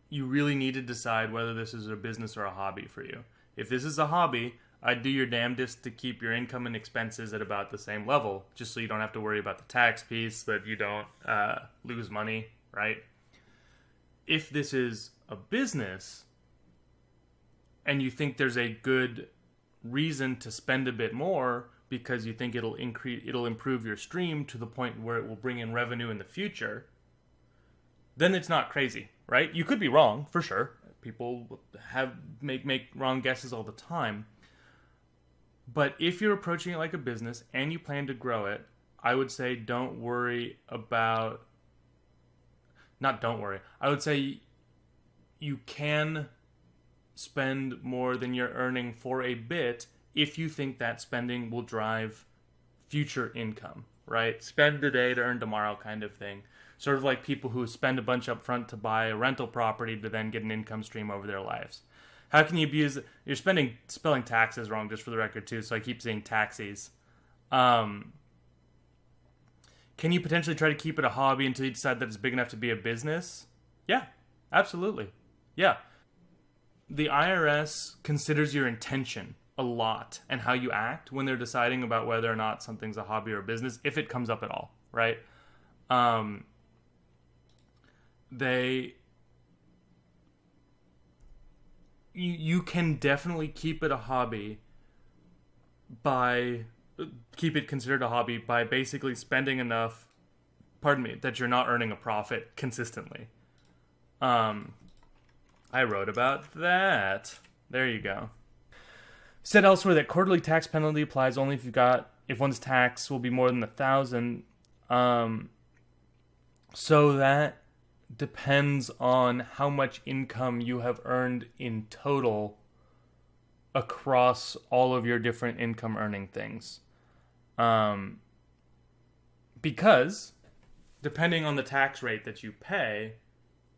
you really need to decide whether this is a business or a hobby for you. If this is a hobby, I'd do your damnedest to keep your income and expenses at about the same level, just so you don't have to worry about the tax piece, that you don't lose money, right? If this is a business and you think there's a good reason to spend a bit more because you think it'll improve your stream to the point where it will bring in revenue in the future, then it's not crazy, right? You could be wrong, for sure. People make wrong guesses all the time. But if you're approaching it like a business and you plan to grow it, I would say don't worry about... Not don't worry. I would say you can spend more than you're earning for a bit if you think that spending will drive future income, right? Spend today to earn tomorrow kind of thing. Sort of like people who spend a bunch up front to buy a rental property to then get an income stream over their lives. How can you abuse... You're spelling taxes wrong, just for the record, too, so I keep saying taxis. Can you potentially try to keep it a hobby until you decide that it's big enough to be a business? Yeah, absolutely. Yeah. The IRS considers your intention a lot and how you act when they're deciding about whether or not something's a hobby or a business, if it comes up at all, right? You can definitely keep it considered a hobby by basically spending enough, that you're not earning a profit consistently. I wrote about that. There you go. Said elsewhere that quarterly tax penalty applies only if one's tax will be more than 1,000. So that depends on how much income you have earned in total across all of your different income earning things. Because depending on the tax rate that you pay,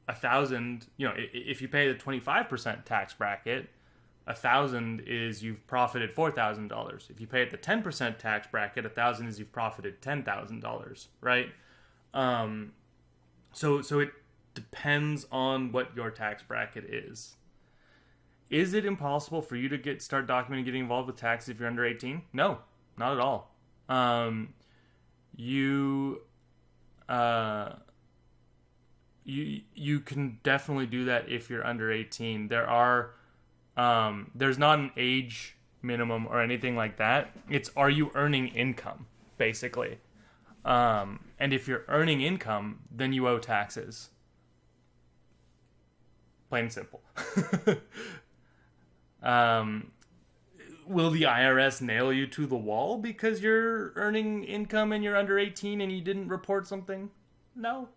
1,000, if you pay the 25% tax bracket, 1,000 is you've profited $4,000. If you pay at the 10% tax bracket, 1,000 is you've profited $10,000, right? So it depends on what your tax bracket is. Is it impossible for you to start documenting getting involved with taxes if you're under 18? No, not at all. You can definitely do that if you're under 18. There's not an age minimum or anything like that. It's, are you earning income, basically? And if you're earning income, then you owe taxes. Plain and simple. Will the IRS nail you to the wall because you're earning income and you're under 18 and you didn't report something? No.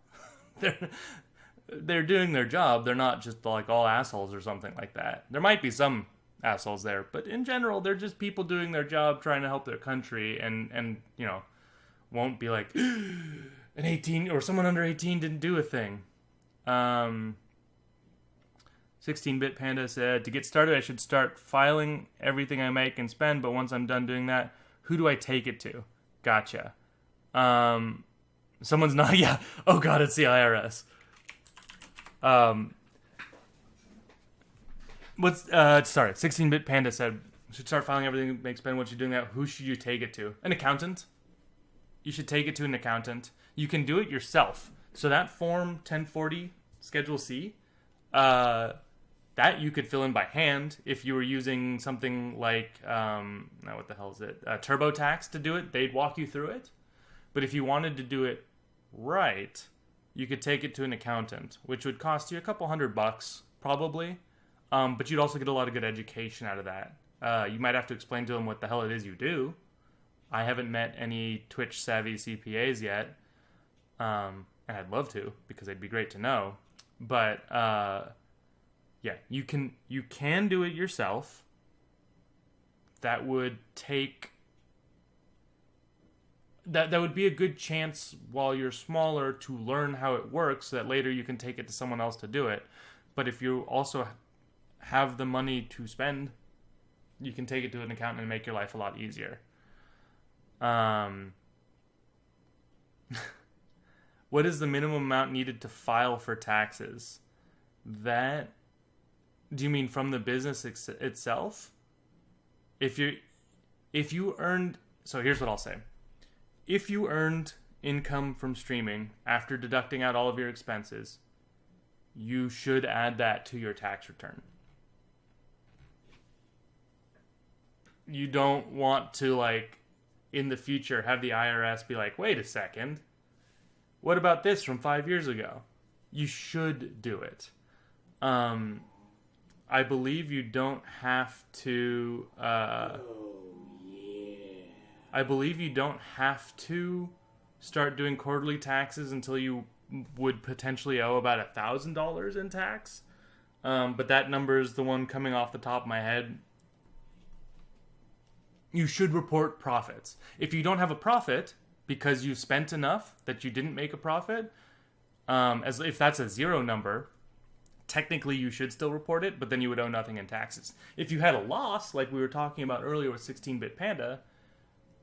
They're doing their job. They're not just like all assholes or something like that. There might be some assholes there, but in general, they're just people doing their job, trying to help their country, and won't be like, an 18 or someone under 18 didn't do a thing. 16-Bit Panda said, to get started, I should start filing everything I make and spend, but once I'm done doing that, who do I take it to? Gotcha. Someone's not, yeah. Oh God, it's the IRS. Sorry, 16-Bit Panda said, should start filing everything you make, spend. Once you're doing that, who should you take it to? An accountant. You should take it to an accountant. You can do it yourself. So that form 1040 Schedule C, that you could fill in by hand if you were using something like, what the hell is it? TurboTax to do it. They'd walk you through it. But if you wanted to do it right, you could take it to an accountant, which would cost you a couple $100 probably. But you'd also get a lot of good education out of that. You might have to explain to them what the hell it is you do. I haven't met any Twitch savvy CPAs yet. And I'd love to, because they'd be great to know. But yeah, you can do it yourself. That would take... That would be a good chance while you're smaller to learn how it works, so that later you can take it to someone else to do it. But if you also have the money to spend, you can take it to an accountant and make your life a lot easier. What is the minimum amount needed to file for taxes? That, do you mean from the business itself? If you earned, so here's what I'll say. If you earned income from streaming after deducting out all of your expenses, you should add that to your tax return. You don't want to, like, in the future have the IRS be like, wait a second, what about this from 5 years ago? You should do it. I believe you don't have to. I believe you don't have to start doing quarterly taxes until you would potentially owe about $1,000 in tax. But that number is the one coming off the top of my head. You should report profits. If you don't have a profit because you spent enough that you didn't make a profit, as if that's a zero number, technically you should still report it, but then you would owe nothing in taxes. If you had a loss, like we were talking about earlier with 16-Bit Panda,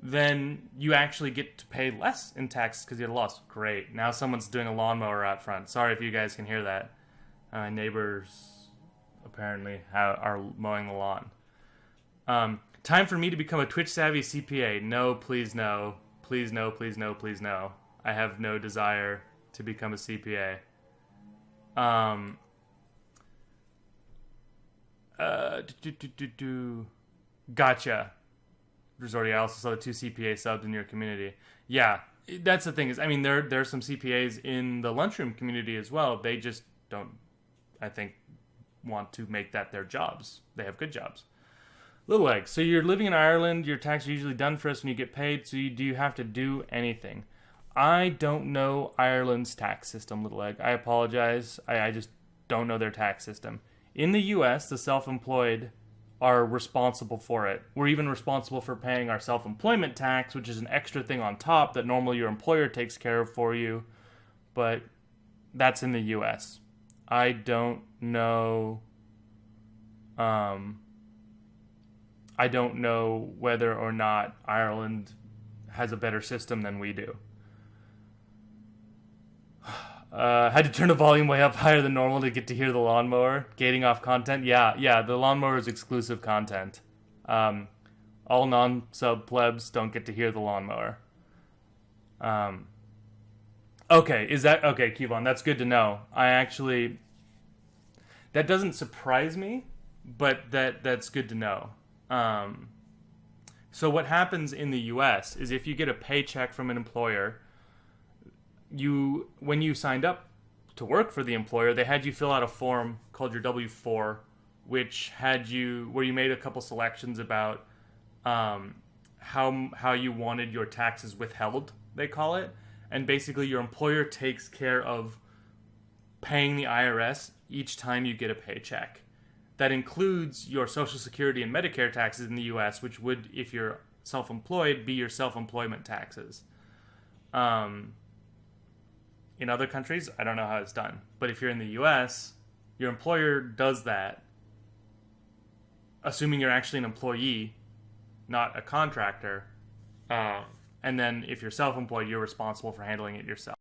then you actually get to pay less in taxes because you had a loss. Great. Now someone's doing a lawnmower out front. Sorry if you guys can hear that. My neighbors apparently are mowing the lawn. Time for me to become a Twitch-savvy CPA. No, please no. Please no, please no, please no. I have no desire to become a CPA. Gotcha. Resorty, I also saw the 2 CPA subs in your community. Yeah, that's the thing is, I mean, there are some CPAs in the Lunchroom community as well. They just don't, I think, want to make that their jobs. They have good jobs. Little Egg, so you're living in Ireland, your tax are usually done for us when you get paid, so do you have to do anything? I don't know Ireland's tax system, Little Egg. I apologize. I just don't know their tax system. In the US, the self-employed are responsible for it. We're even responsible for paying our self-employment tax, which is an extra thing on top that normally your employer takes care of for you. But that's in the US. I don't know. I don't know whether or not Ireland has a better system than we do. Had to turn the volume way up higher than normal to get to hear the lawnmower. Gating off content. Yeah, the lawnmower is exclusive content. All non-sub plebs don't get to hear the lawnmower. Okay, Kevon, that's good to know. That doesn't surprise me, but that's good to know. So what happens in the US is if you get a paycheck from an employer, when you signed up to work for the employer, they had you fill out a form called your W-4, which where you made a couple selections about how you wanted your taxes withheld, they call it. And basically your employer takes care of paying the IRS each time you get a paycheck. That includes your Social Security and Medicare taxes in the U.S., which would, if you're self-employed, be your self-employment taxes. In other countries, I don't know how it's done. But if you're in the U.S., your employer does that, assuming you're actually an employee, not a contractor. And then if you're self-employed, you're responsible for handling it yourself.